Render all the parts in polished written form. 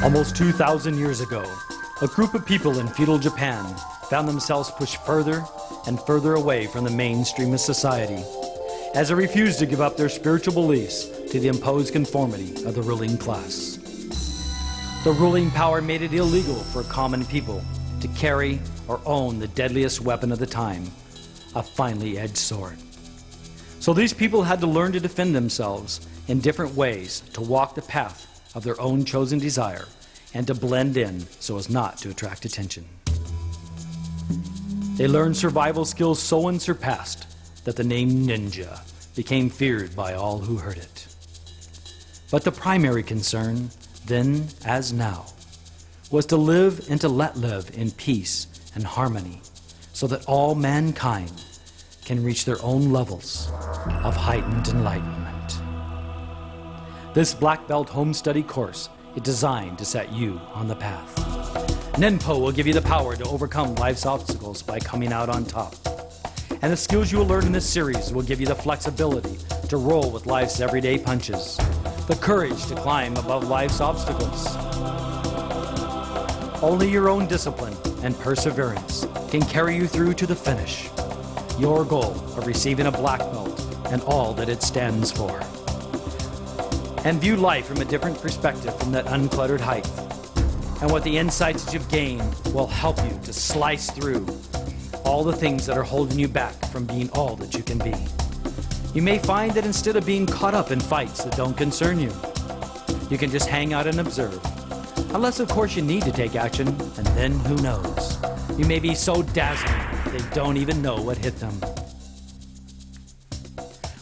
Almost 2,000 years ago, a group of people in feudal Japan found themselves pushed further and further away from the mainstream of society as they refused to give up their spiritual beliefs to the imposed conformity of the ruling class. The ruling power made it illegal for common people to carry or own the deadliest weapon of the time, a finely edged sword. So these people had to learn to defend themselves in different ways, to walk the path of their own chosen desire and to blend in so as not to attract attention. They learned survival skills so unsurpassed that the name ninja became feared by all who heard it. But the primary concern, then as now, was to live and to let live in peace and harmony so that all mankind can reach their own levels of heightened enlightenment. This Black Belt Home Study course is designed to set you on the path. Nenpo will give you the power to overcome life's obstacles by coming out on top. And the skills you will learn in this series will give you the flexibility to roll with life's everyday punches, the courage to climb above life's obstacles. Only your own discipline and perseverance can carry you through to the finish. Your goal of receiving a black belt and all that it stands for. And view life from a different perspective from that uncluttered height. And what the insights that you've gained will help you to slice through all the things that are holding you back from being all that you can be. You may find that instead of being caught up in fights that don't concern you, you can just hang out and observe. Unless, of course, you need to take action, and then who knows? You may be so dazzling they don't even know what hit them.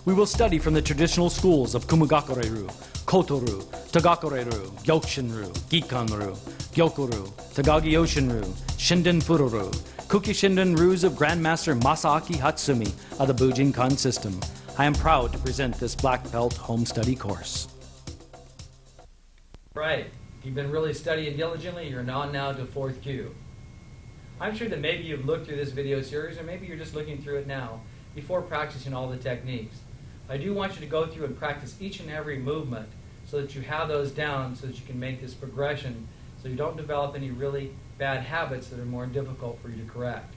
We will study from the traditional schools of Kumogakure-ryu, Koto-ryu, Tagakure-ryu, Gyokushin-ryu, Gikan-ryu, Gyokuro, Tagagi-yoshin-ryu, Shinden-furu-ryu, Kuki-shinden-ryus of Grandmaster Masaaki Hatsumi of the Bujinkan system. I am proud to present this Black Belt Home Study course. Right. If you've been really studying diligently, you're on now to 4th Q. I'm sure that maybe you've looked through this video series, or maybe you're just looking through it now before practicing all the techniques. I do want you to go through and practice each and every movement so that you have those down so that you can make this progression so you don't develop any really bad habits that are more difficult for you to correct.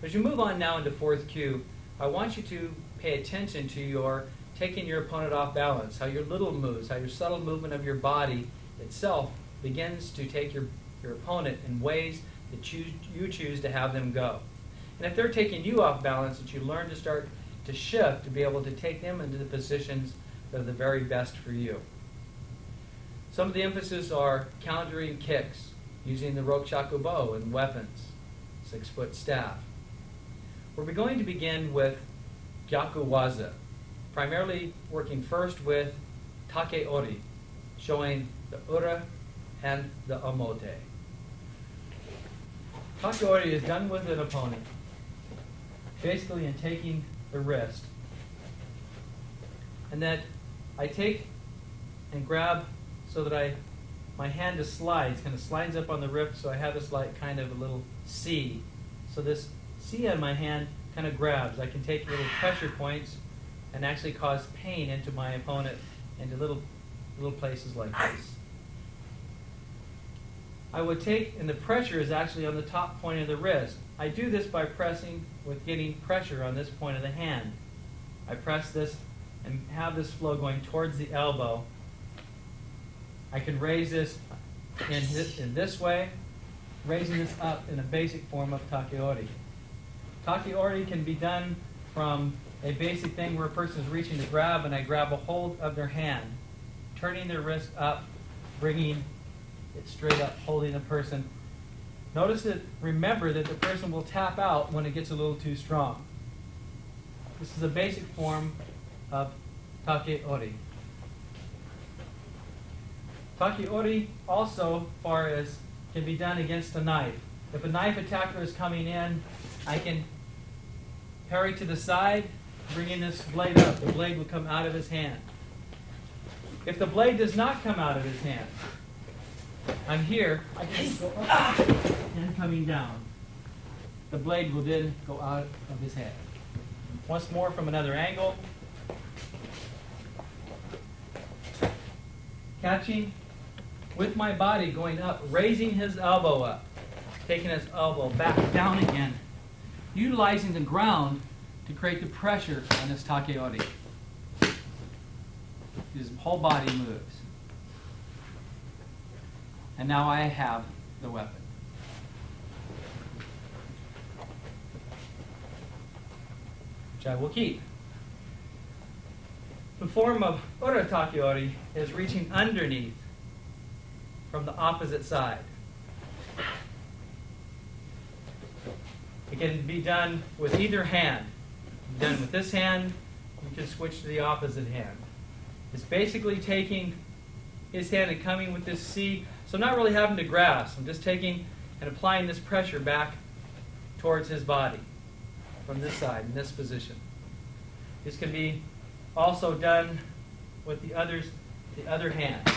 As you move on now into 4th Q, I want you to pay attention to your taking your opponent off balance, how your little moves, how your subtle movement of your body itself begins to take your opponent in ways that you choose to have them go. And if they're taking you off balance, that you learn to start to shift to be able to take them into the positions that are the very best for you. Some of the emphasis are countering kicks, using the Rokushaku bow and weapons, 6-foot staff. We're going to begin with Gyaku Waza, primarily working first with Take Ori, showing the Ura and the Omote. Take Ori is done with an opponent, basically in taking the wrist, and that I take and grab so that my hand just slides, kind of slides up on the wrist, so I have this like kind of a little C. So this C on my hand kind of grabs. I can take little pressure points and actually cause pain into my opponent into little places like this. I would take, and the pressure is actually on the top point of the wrist. I do this by pressing with getting pressure on this point of the hand. I press this and have this flow going towards the elbow. I can raise this in this way, raising this up in a basic form of Take-ori. Take-ori can be done from a basic thing where a person is reaching to grab and I grab a hold of their hand, turning their wrist up, bringing it straight up, holding the person. Notice that, remember that the person will tap out when it gets a little too strong. This is a basic form of Take-ori. Take-ori also, far as can be done against a knife. If a knife attacker is coming in, I can parry to the side, bringing this blade up. The blade will come out of his hand. If the blade does not come out of his hand, I'm here, I can go up and coming down. The blade will then go out of his head. Once more from another angle. Catching, with my body going up, raising his elbow up, taking his elbow back down again, utilizing the ground to create the pressure on this takeori. His whole body moves. And now I have the weapon. Which I will keep. The form of ura takeori is reaching underneath from the opposite side. It can be done with either hand. Done with this hand, you can switch to the opposite hand. It's basically taking his hand and coming with this C. So I'm not really having to grasp. I'm just taking and applying this pressure back towards his body from this side, in this position. This can be also done with the other hand.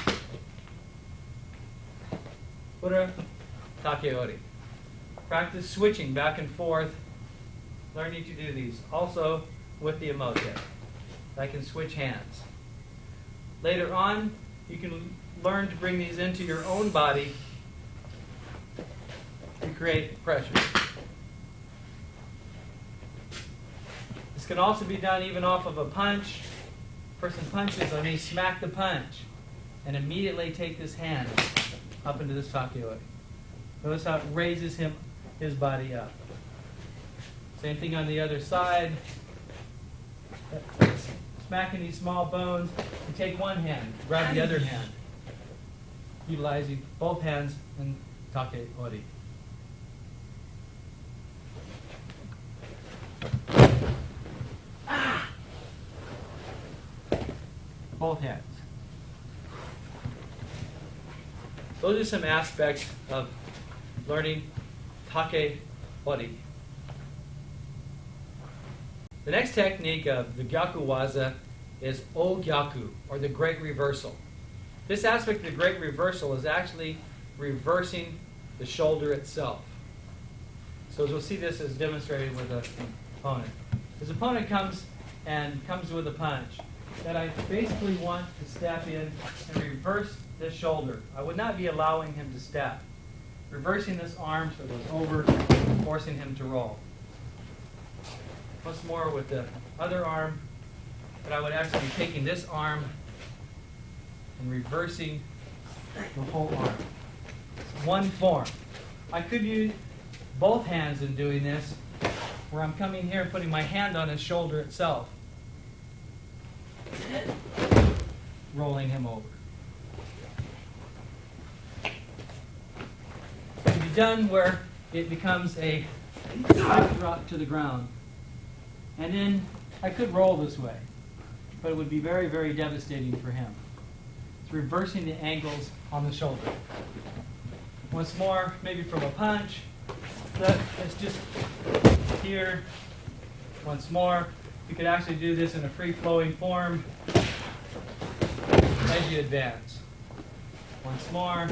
Ura takeori. Practice switching back and forth, learning to do these. Also with the emote. I can switch hands. Later on, you can learn to bring these into your own body to create pressure. This can also be done even off of a punch. Person punches, I may smack the punch and immediately take this hand up into this takeori. Notice how it raises his body up. Same thing on the other side. Smacking these small bones, and take one hand, grab the other hand, utilizing both hands in takeori. Both hands. Those are some aspects of learning takeori. The next technique of the Gyaku Waza is O-Gyaku, or the Great Reversal. This aspect of the Great Reversal is actually reversing the shoulder itself. So as we'll see, this is demonstrated with an opponent. His opponent comes with a punch. That I basically want to step in and reverse this shoulder. I would not be allowing him to step. Reversing this arm so it goes over, forcing him to roll. Once more with the other arm, but I would actually be taking this arm and reversing the whole arm. It's one form. I could use both hands in doing this, where I'm coming here and putting my hand on his shoulder itself, rolling him over. It can be done where it becomes a drop to the ground. And then I could roll this way, but it would be very, very devastating for him. It's reversing the angles on the shoulder. Once more, maybe from a punch. It's just here. Once more. You could actually do this in a free-flowing form as you advance. Once more.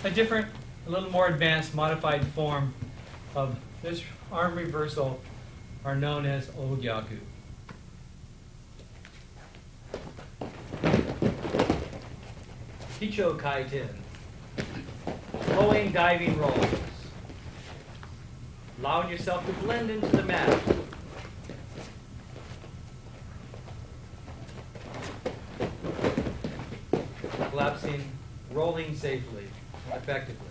A different, a little more advanced, modified form of this arm reversal are known as O-Gyaku. Kicho Kaiten. Flowing diving rolls. Allowing yourself to blend into the mat. Collapsing, rolling safely, effectively.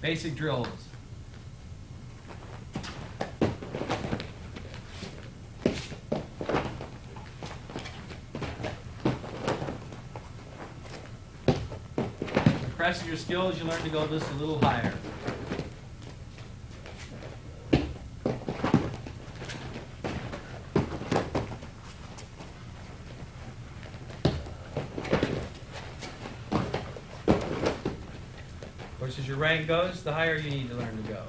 Basic drills. Practice your skills, you learn to go this a little higher. Of course, as your rank goes, the higher you need to learn to go.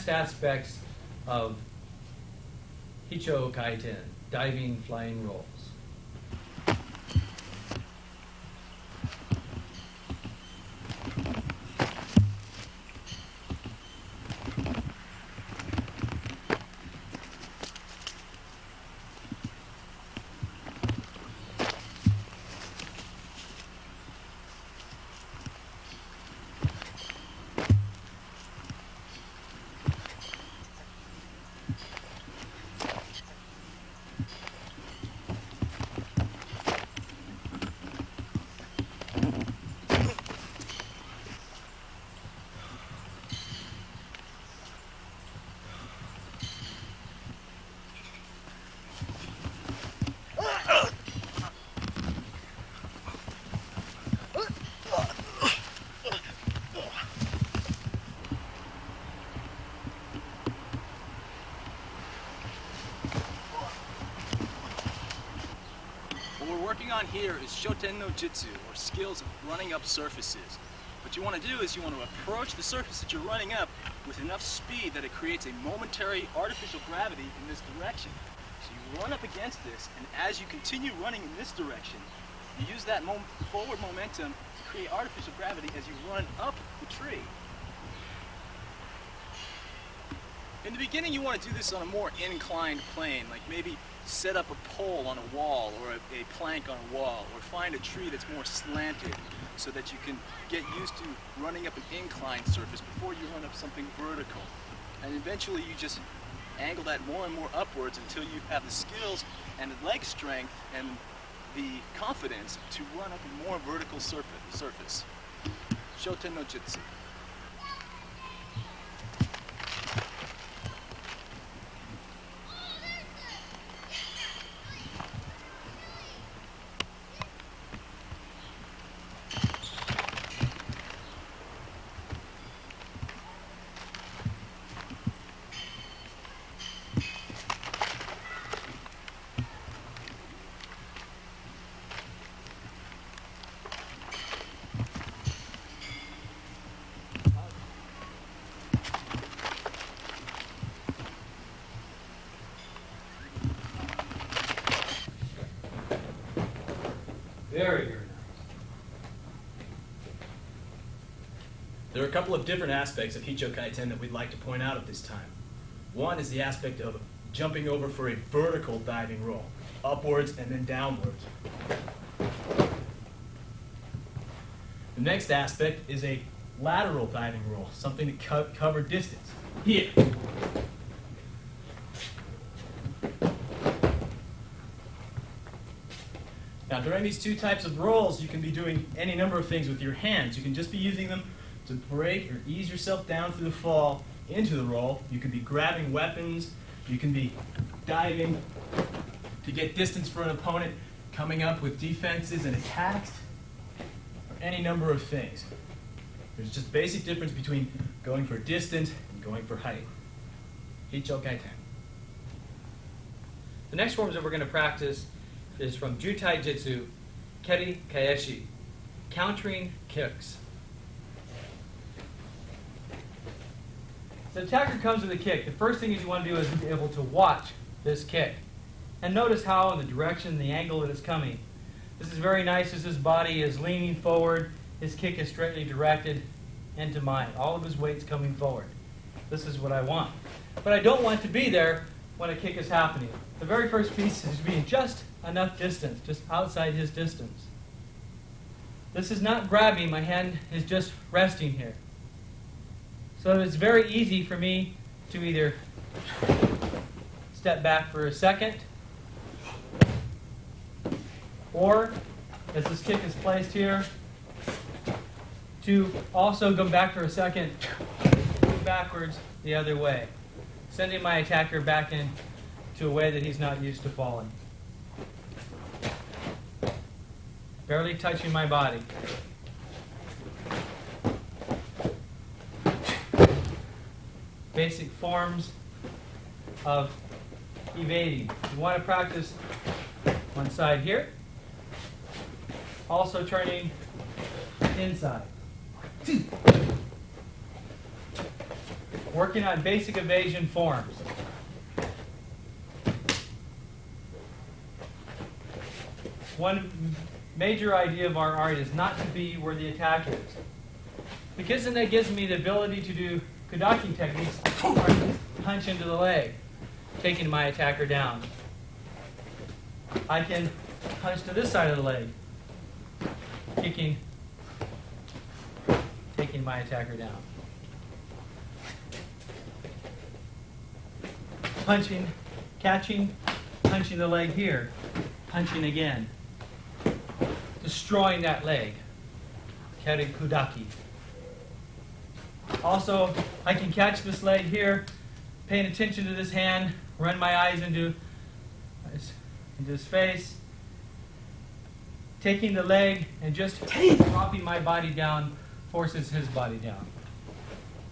aspects of Hicho Kaiten, diving flying rolls. What we're working on here is Shoten no Jitsu, or skills of running up surfaces. What you want to do is you want to approach the surface that you're running up with enough speed that it creates a momentary artificial gravity in this direction. So you run up against this, and as you continue running in this direction, you use that forward momentum to create artificial gravity as you run up the tree. In the beginning, you want to do this on a more inclined plane, like maybe set up a pole on a wall or a plank on a wall, or find a tree that's more slanted so that you can get used to running up an inclined surface before you run up something vertical. And eventually you just angle that more and more upwards until you have the skills and the leg strength and the confidence to run up a more vertical surface. Shoten no Jitsu. Very, very nice. There are a couple of different aspects of Hicho Kaiten that we'd like to point out at this time. One is the aspect of jumping over for a vertical diving roll, upwards and then downwards. The next aspect is a lateral diving roll, something to cover distance. Here. Now, during these two types of rolls, you can be doing any number of things with your hands. You can just be using them to break or ease yourself down through the fall into the roll. You can be grabbing weapons. You can be diving to get distance for an opponent, coming up with defenses and attacks, or any number of things. There's just a basic difference between going for distance and going for height. Hicho Kaiten. The next forms that we're going to practice is from Jutai Jitsu, Keri Kaeshi, countering kicks. The attacker comes with a kick. The first thing you want to do is be able to watch this kick. And notice how in the direction, the angle that it's coming. This is very nice as his body is leaning forward. His kick is straightly directed into mine. All of his weight's coming forward. This is what I want. But I don't want to be there when a kick is happening. The very first piece is being just enough distance, just outside his distance. This is not grabbing. My hand is just resting here. So it's very easy for me to either step back for a second, or, as this kick is placed here, to also go back for a second, move backwards the other way, sending my attacker back in to a way that he's not used to falling. Barely touching my body. Basic forms of evading. You want to practice one side here. Also turning inside. working on basic evasion forms. One major idea of our art is not to be where the attacker is. Because then that gives me the ability to do Kudaki techniques, where I punch into the leg, taking my attacker down. I can punch to this side of the leg, taking my attacker down. Punching, catching, punching the leg here, punching again, destroying that leg, Keri Kudaki. Also, I can catch this leg here, paying attention to this hand, run my eyes into his face, taking the leg and just dropping my body down forces his body down.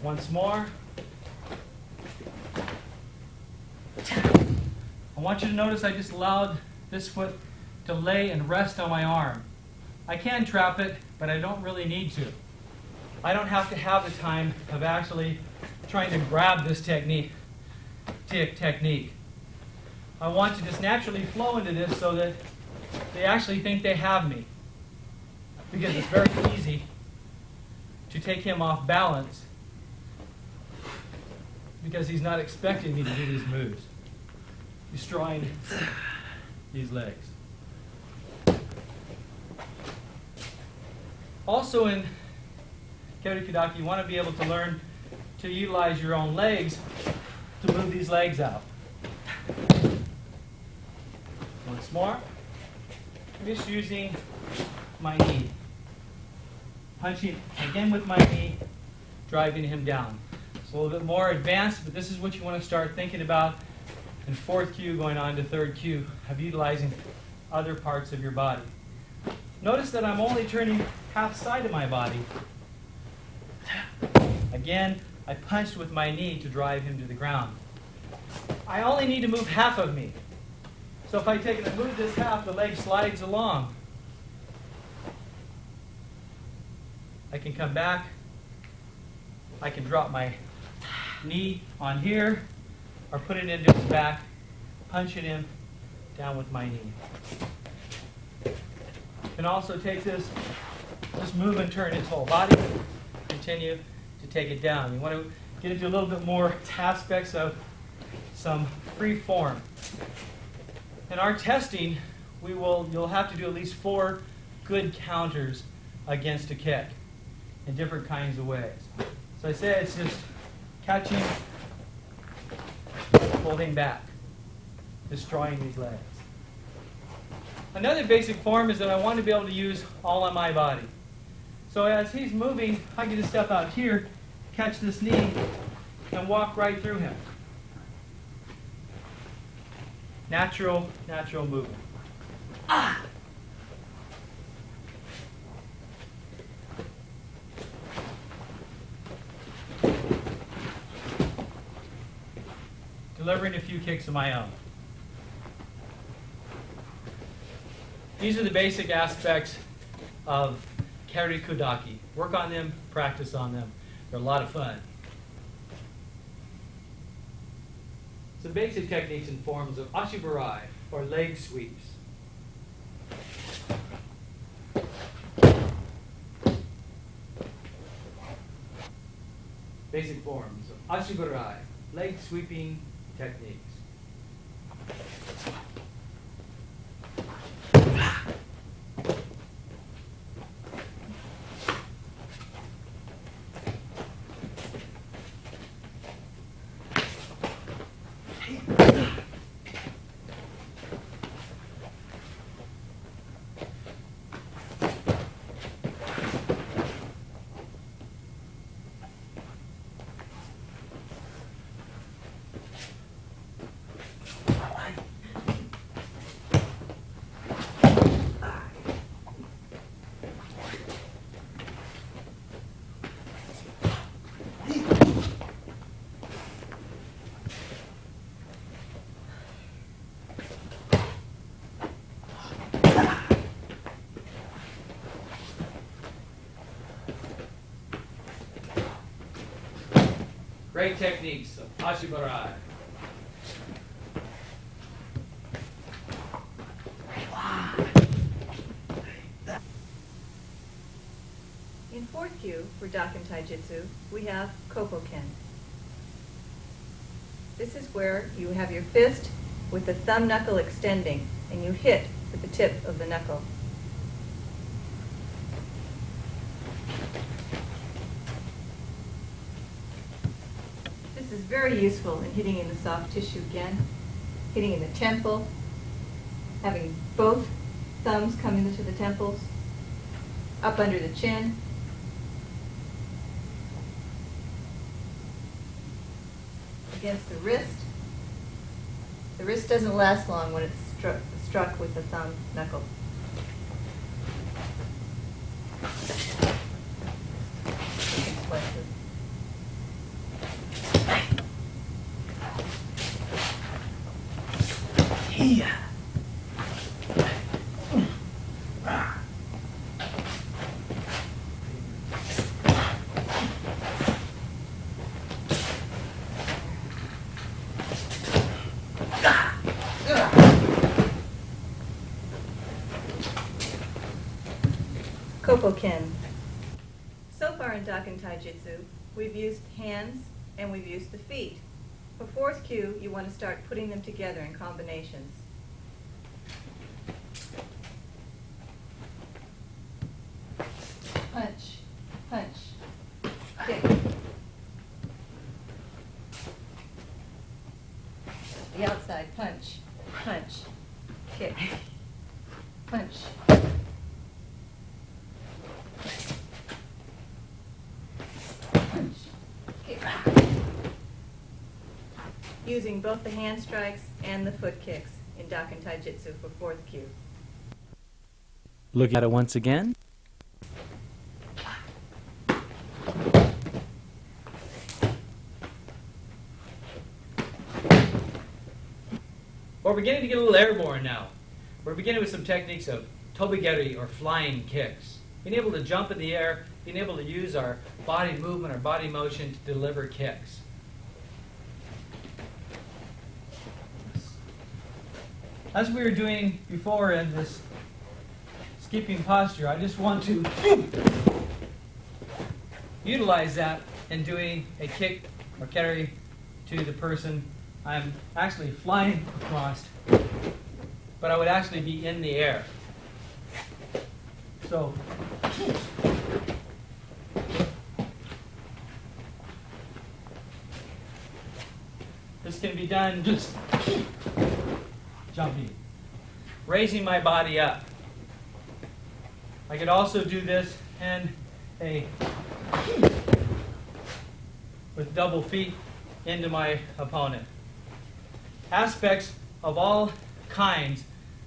Once more. I want you to notice I just allowed this foot to lay and rest on my arm. I can trap it, but I don't really need to. I don't have to have the time of actually trying to grab this technique. I want to just naturally flow into this so that they actually think they have me. Because it's very easy to take him off balance because he's not expecting me to do these moves. Destroying these legs. Also in Keri Kudaki, you want to be able to learn to utilize your own legs to move these legs out. Once more. I'm just using my knee. Punching again with my knee, driving him down. It's a little bit more advanced, but this is what you want to start thinking about in fourth cue going on to third cue of utilizing other parts of your body. Notice that I'm only turning half side of my body. Again, I punched with my knee to drive him to the ground. I only need to move half of me. So if I take it and move this half, the leg slides along. I can come back. I can drop my knee on here or put it into his back, punching him down with my knee. Can also take this, just move and turn his whole body, continue to take it down. You want to get into a little bit more aspects of some free form. In our testing, you'll have to do at least 4 good counters against a kick in different kinds of ways. So I say it's just catching, holding back, destroying these legs. Another basic form is that I want to be able to use all of my body. So as he's moving, I can just step out here, catch this knee, and walk right through him. Natural movement. Delivering a few kicks of my own. These are the basic aspects of Keri Kudaki. Work on them, practice on them. They're a lot of fun. Some basic techniques and forms of ashibarai, or leg sweeps. Basic forms of ashibarai, leg sweeping techniques. great techniques of Ashibarai. In fourth kyu for Daken Taijutsu, we have Kokoken. This is where you have your fist with the thumb knuckle extending, and you hit with the tip of the knuckle. This is very useful in hitting in the soft tissue again, hitting in the temple, having both thumbs come into the temples, up under the chin. Against the wrist. The wrist doesn't last long when it's struck with the thumb knuckle. Kokoken. So far in Daken Taijutsu, we've used hands and we've used the feet. For fourth kyu, you want to start putting them together in combinations. Punch, punch, kick. The outside, punch, punch, kick, punch. Using both the hand strikes and the foot kicks in Daken Taijutsu for fourth kyu. Look at it once again. We're beginning to get a little airborne now. We're beginning with some techniques of tobigeri, or flying kicks. Being able to jump in the air, being able to use our body movement, our body motion to deliver kicks. As we were doing before in this skipping posture, I just want to utilize that in doing a kick or keri to the person I'm actually flying across, but I would actually be in the air. So, this can be done just jumping, raising my body up. I could also do this in with double feet into my opponent. Aspects of all kinds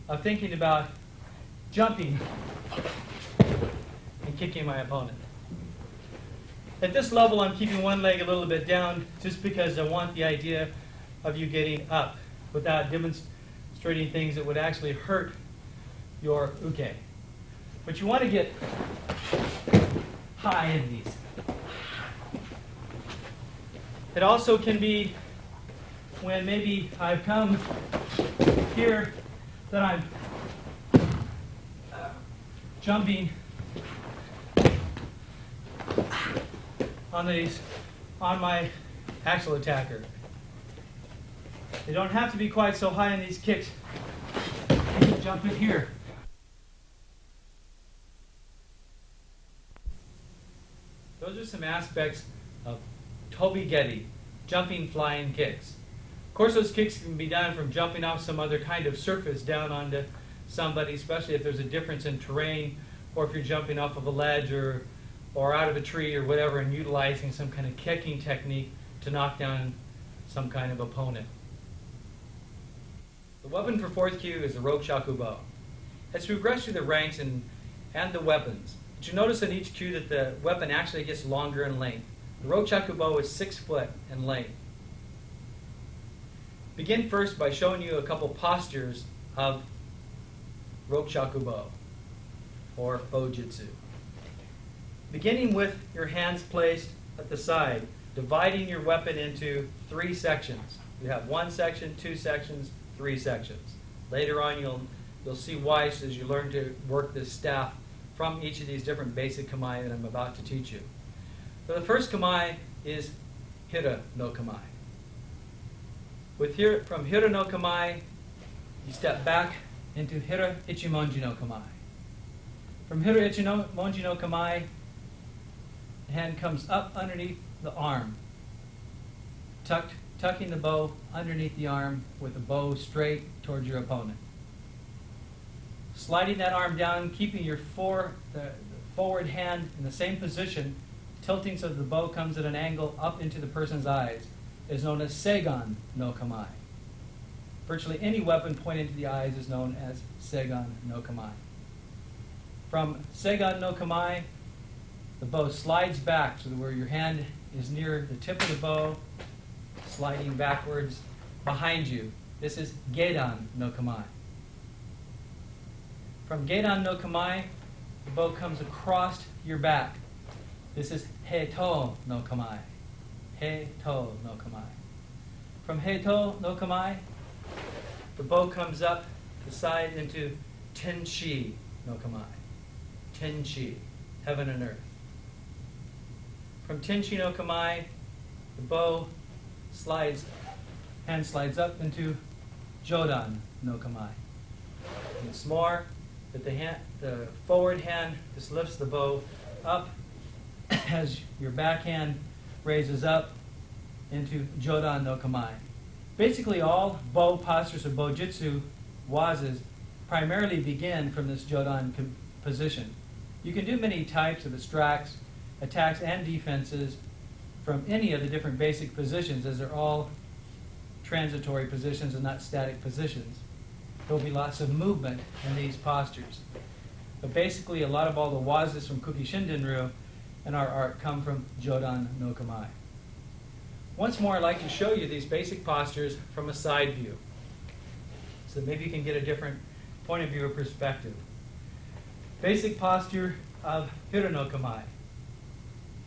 of thinking about jumping and kicking my opponent. At this level, I'm keeping one leg a little bit down just because I want the idea of you getting up without demonstrating things that would actually hurt your uke. But you want to get high in these. It also can be when maybe I've come here that I'm jumping on my actual attacker. They don't have to be quite so high in these kicks. You can jump in here. Those are some aspects of tobigeri, jumping flying kicks. Of course, those kicks can be done from jumping off some other kind of surface down onto somebody, especially if there's a difference in terrain, or if you're jumping off of a ledge or out of a tree or whatever, and utilizing some kind of kicking technique to knock down some kind of opponent. The weapon for fourth kyu is the Rokushakubo. As we progress through the ranks and the weapons, but you notice in each kyu that the weapon actually gets longer in length. The Rokushakubo is 6 foot in length. Begin first by showing you a couple postures of Rokushakubo, or Bojutsu. Beginning with your hands placed at the side, dividing your weapon into 3 sections. You have 1 section, 2 sections, 3 sections. Later on, you'll see why as you learn to work this staff from each of these different basic kamae that I'm about to teach you. So the first kamae is Hira no kamae. From Hira no kamae, you step back into Hira ichimonji no kamae. From Hira ichimonji no kamae, the hand comes up underneath the arm, tucking the bow underneath the arm with the bow straight towards your opponent. Sliding that arm down, keeping the forward hand in the same position, tilting so that the bow comes at an angle up into the person's eyes, is known as Seigan no kamae. Virtually any weapon pointed to the eyes is known as Seigan no kamae. From Seigan no kamae, the bow slides back so that where your hand is near the tip of the bow, sliding backwards behind you. This is Gedan no kamae. From Gedan no kamae, the bow comes across your back. This is Heito no kamae. Heito no kamae. From Heito no kamae, the bow comes up the side into Tenshi no kamae. Tenshi, heaven and earth. From Tenshi no kamae, the bow hand slides up into Jodan no kamae. Once more, that the forward hand just lifts the bow up as your backhand raises up into Jodan no kamae. Basically, all bow postures of Bojutsu wazes primarily begin from this Jodan position. You can do many types of attacks and defenses from any of the different basic positions, as they're all transitory positions and not static positions. There will be lots of movement in these postures. But basically, a lot of all the wazes from Kuki Shindenryu and our art come from Jodan no kamae. Once more, I'd like to show you these basic postures from a side view, so maybe you can get a different point of view or perspective. Basic posture of Hira no kamae.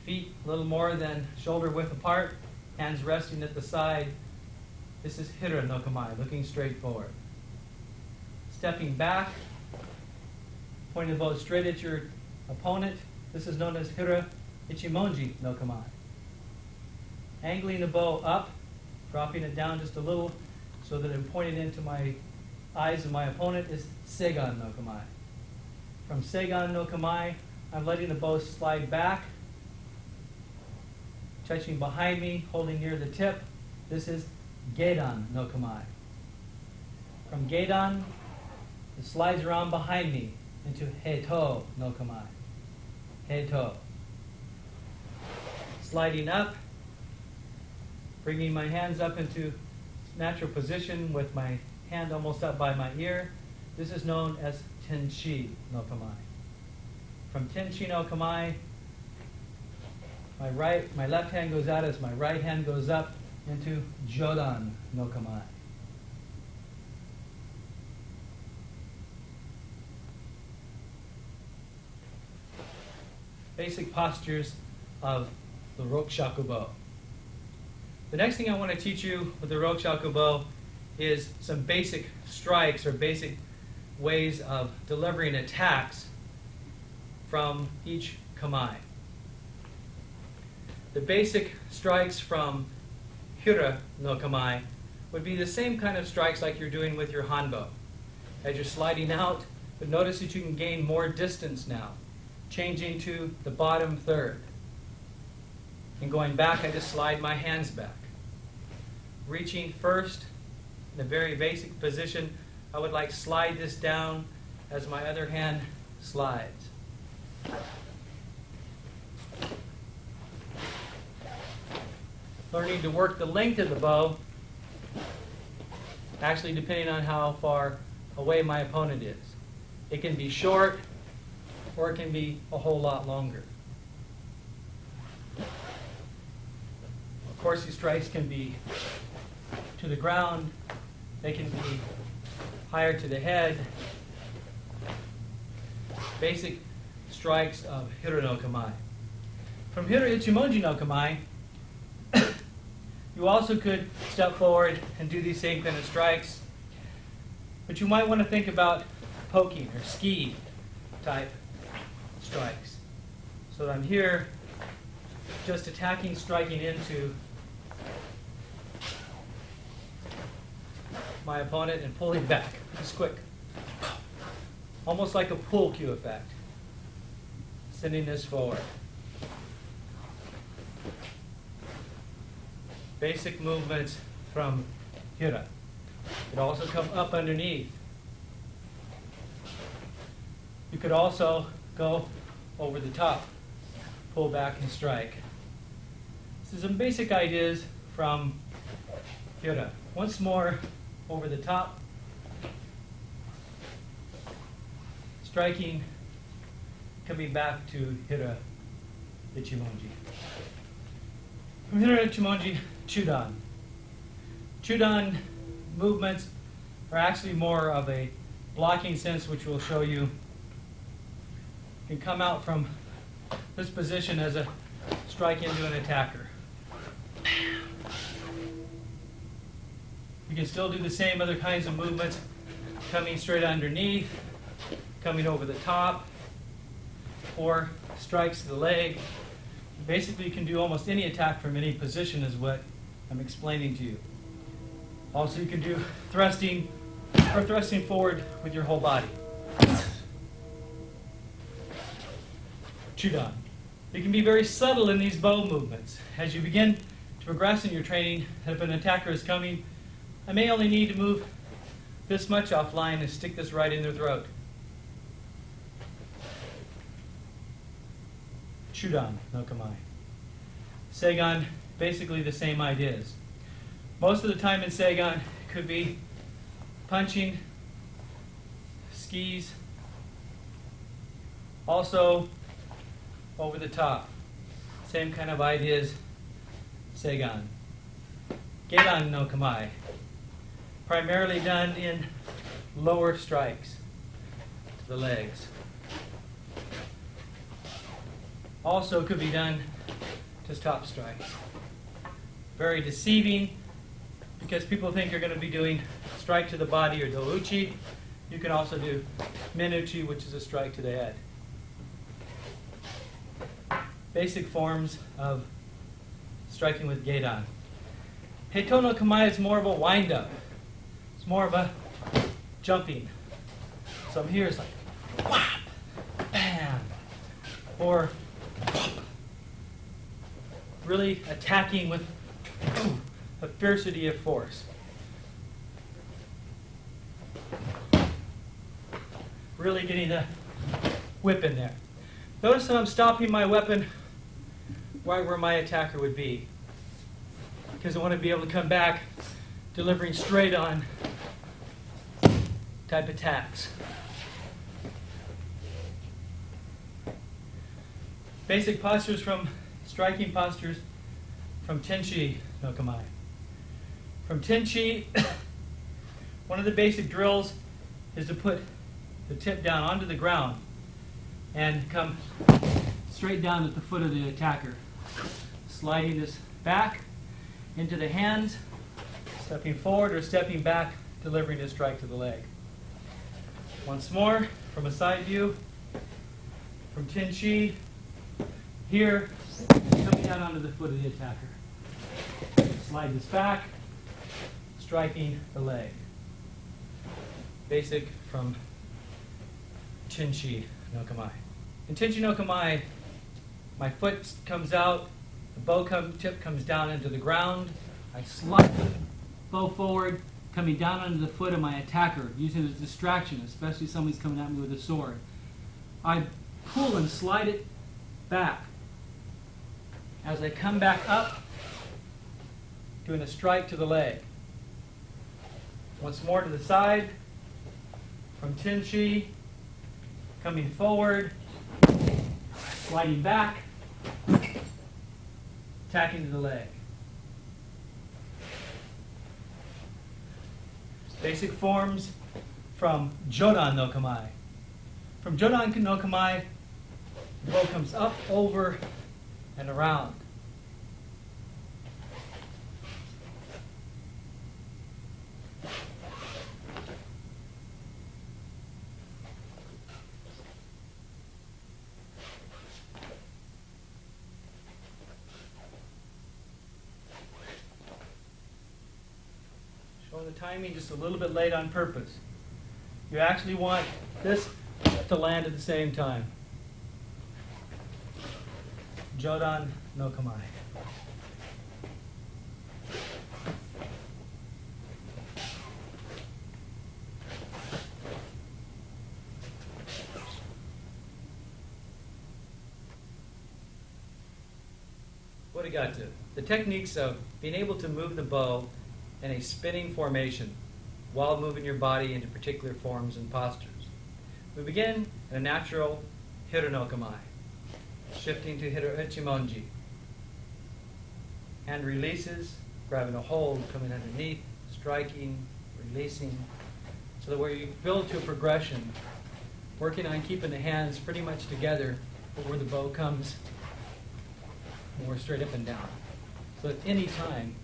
Feet a little more than shoulder width apart, hands resting at the side. This is Hira no kamae, looking straight forward. Stepping back, pointing the bow straight at your opponent. This is known as Hira ichimonji no kamae. Angling the bow up, dropping it down just a little so that I'm pointing into my eyes of my opponent is Seigan no kamae. From Seigan no kamae, I'm letting the bow slide back, touching behind me, holding near the tip. This is Gedan no kamae. From Gedan, it slides around behind me into Heito no kamae. Heito. Sliding up, bringing my hands up into natural position with my hand almost up by my ear. This is known as Tenshi no kamae. From Tenshi no kamae, my left hand goes out as my right hand goes up into Jodan no kamae. Basic postures of the Rokushakubo. The next thing I want to teach you with the Rokushakubo is some basic strikes or basic ways of delivering attacks from each kamae. The basic strikes from Hira no kamae would be the same kind of strikes like you're doing with your hanbo. As you're sliding out, but notice that you can gain more distance now, changing to the bottom third. And going back, I just slide my hands back. Reaching first in a very basic position, I would like slide this down as my other hand slides. Learning to work the length of the bow, actually depending on how far away my opponent is. It can be short or it can be a whole lot longer. Of course, these strikes can be to the ground, they can be higher to the head. Basic strikes of Hira no kamae. From Hira ichimonji no kamae, You also could step forward and do these same kind of strikes, but you might want to think about poking or ski type strikes. So that I'm here just attacking, striking into my opponent and pulling back. Just quick. Almost like a pull cue effect. Sending this forward. Basic movements from Hira. It also come up underneath. You could also go over the top, pull back and strike. This is some basic ideas from Hira. Once more, over the top, striking, coming back to Hira Ichimonji. From Hira Ichimonji, Chudan. Chudan movements are actually more of a blocking sense, which we'll show you. Can come out from this position as a strike into an attacker. You can still do the same other kinds of movements, coming straight underneath, coming over the top, or strikes to the leg. Basically, you can do almost any attack from any position is what I'm explaining to you. Also, you can do thrusting or thrusting forward with your whole body. Chudan. You can be very subtle in these bow movements. As you begin to progress in your training, if an attacker is coming, I may only need to move this much offline and stick this right in their throat. Chudan no Kamae. Seigan, basically the same ideas. Most of the time in Seigan could be punching, skis, also over the top. Same kind of ideas, Seigan. Geidan no Kamae. Primarily done in lower strikes to the legs. Also could be done to top strikes. Very deceiving because people think you're going to be doing strike to the body or douchi. You can also do minuchi, which is a strike to the head. Basic forms of striking with Geidan. Heito no Kamae is more of a wind-up. It's more of a jumping. So I'm here, it's like whap, bam, or really attacking with a fiercity of force. Really getting the whip in there. Notice that I'm stopping my weapon right where my attacker would be, because I want to be able to come back delivering straight on type attacks. Basic postures from striking postures from Tenchi no Kamae. From Tenchi, one of the basic drills is to put the tip down onto the ground and come straight down at the foot of the attacker. Sliding this back into the hands, stepping forward or stepping back, delivering a strike to the leg. Once more, from a side view, from Tenchi, here, coming down onto the foot of the attacker. Slide this back, striking the leg. Basic from Tenchi no Kamae. In Tenchi no Kamae, my foot comes out, the bow tip comes down into the ground. I slide the bow forward, coming down onto the foot of my attacker, using it as a distraction, especially if somebody's coming at me with a sword. I pull and slide it back. As I come back up, doing a strike to the leg. Once more to the side, from Tenchi, coming forward, sliding back, attacking to the leg. Basic forms from Jodan no Kamae. From Jodan no Kamae, the bow comes up, over, and around. timing just a little bit late on purpose. You actually want this to land at the same time. Jodan no Kamae. Furigato. The techniques of being able to move the bow in a spinning formation while moving your body into particular forms and postures. We begin in a natural Hiro no Kamae, shifting to Hiro Ichimonji. Hand releases, grabbing a hold, coming underneath, striking, releasing, so that where you build to a progression, working on keeping the hands pretty much together, but where the bow comes more straight up and down. So at any time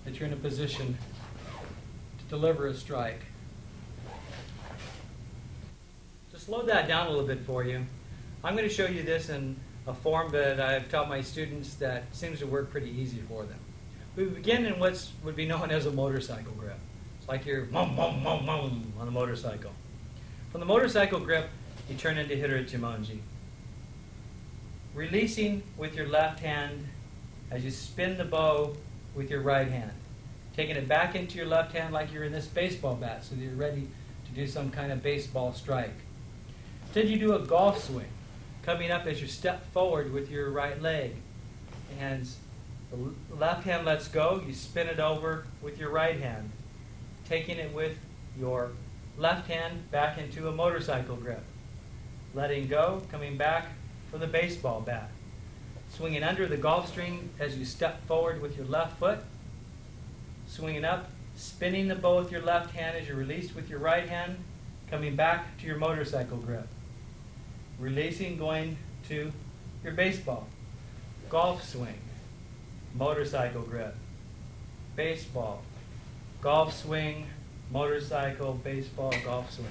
that you're in a position to deliver a strike. To slow that down a little bit for you, I'm going to show you this in a form that I've taught my students that seems to work pretty easy for them. We begin in what would be known as a motorcycle grip. It's like you're mum, mum, mum, mum on a motorcycle. From the motorcycle grip, you turn into Hiro Ichimonji. Releasing with your left hand as you spin the bow with your right hand. Taking it back into your left hand like you're in this baseball bat so that you're ready to do some kind of baseball strike. Then you do a golf swing, coming up as you step forward with your right leg. And the left hand lets go, you spin it over with your right hand. Taking it with your left hand back into a motorcycle grip. Letting go, coming back for the baseball bat. Swinging under the golf string as you step forward with your left foot. Swinging up, spinning the bow with your left hand as you release with your right hand, coming back to your motorcycle grip. Releasing, going to your baseball. Golf swing, motorcycle grip. Baseball, golf swing, motorcycle, baseball, golf swing.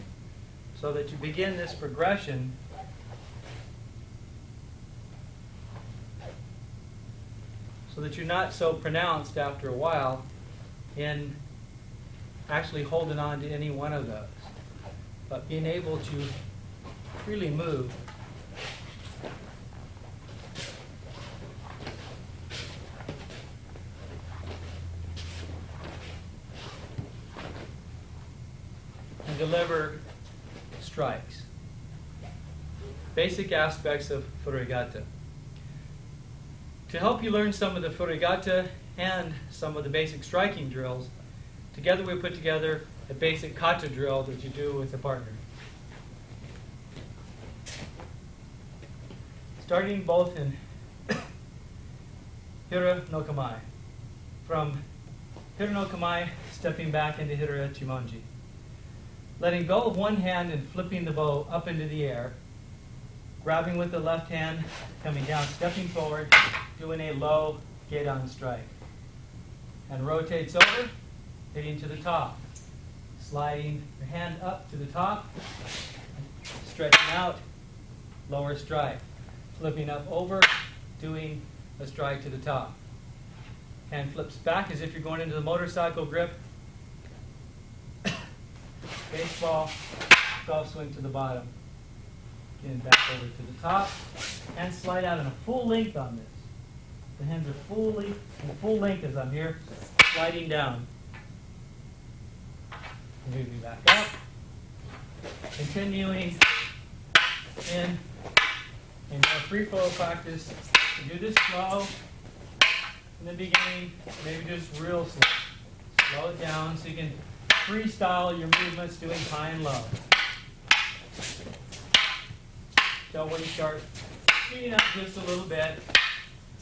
So that you begin this progression so that you're not so pronounced after a while in actually holding on to any one of those, but being able to freely move and deliver strikes. Basic aspects of Furigata. To help you learn some of the Furigata and some of the basic striking drills, together we put together a basic kata drill that you do with a partner. Starting both in Hiro no Kamae. From Hiro no Kamae, stepping back into Hiro Ichimonji. Letting go of one hand and flipping the bow up into the air. Grabbing with the left hand, coming down, stepping forward, doing a low get-on strike. And rotates over, hitting to the top. Sliding your hand up to the top, stretching out, lower strike. Flipping up over, doing a strike to the top. Hand flips back as if you're going into the motorcycle grip. Baseball, golf swing to the bottom. Getting back over to the top. And slide out in a full length on this. The hands are fully in full length as I'm here, sliding down. Moving back up. Continuing in more free flow practice. You do this slow in the beginning, maybe just real slow. Slow it down so you can freestyle your movements doing high and low. So when you start speeding up just a little bit,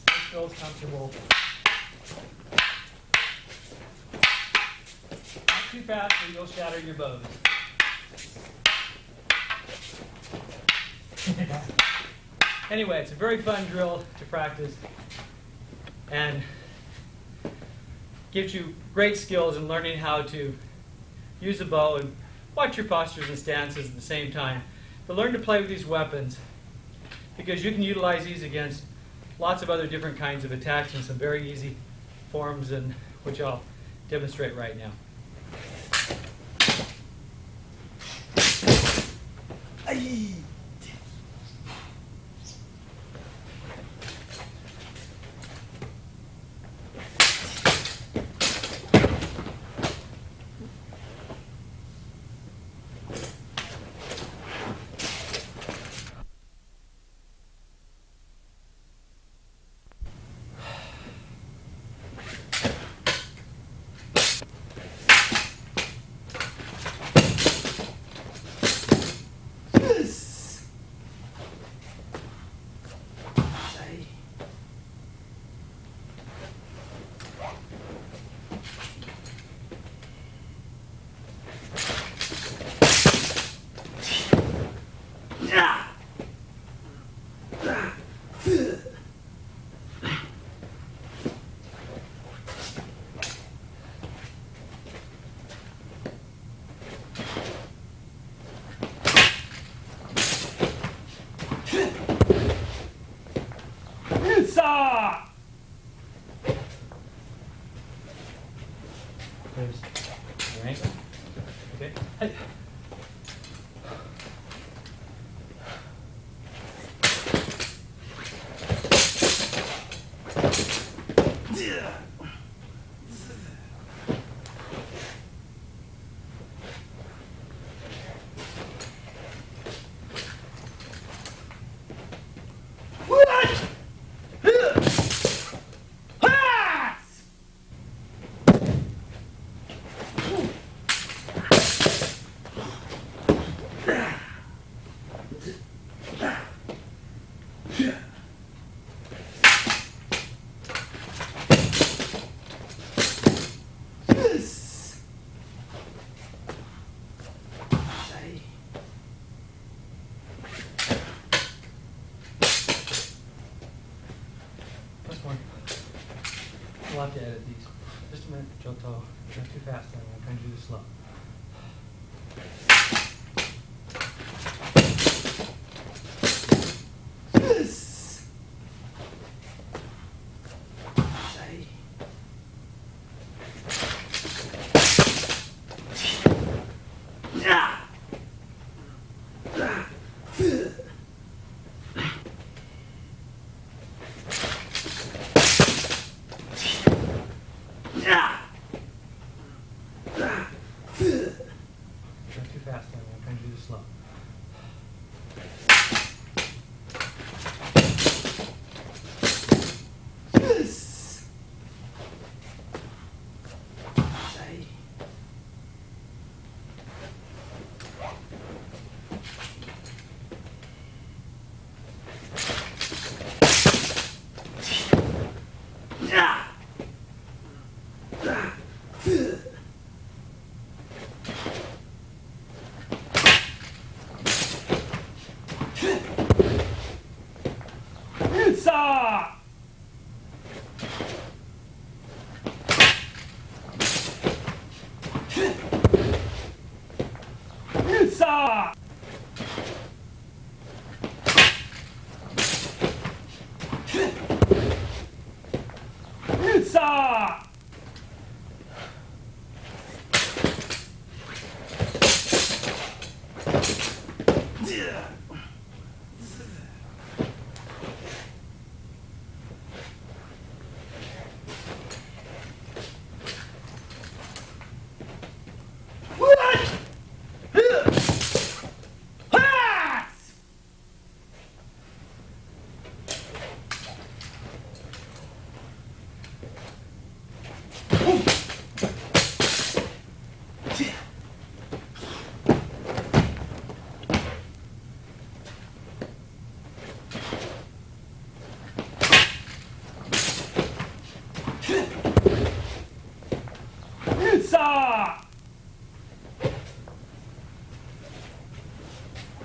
it feels comfortable. Not too fast or you'll shatter your bows. Anyway, it's a very fun drill to practice and gives you great skills in learning how to use a bow and watch your postures and stances at the same time. To learn to play with these weapons, because you can utilize these against lots of other different kinds of attacks in some very easy forms, and which I'll demonstrate right now. There's your ankle. Okay. Hey. That's one. We'll have to edit these. Just a minute, Joto. You're too fast. I'm trying to do this slow. You're too fast. I'm trying to do this slow.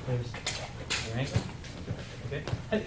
There's your ankle. Okay. Hey.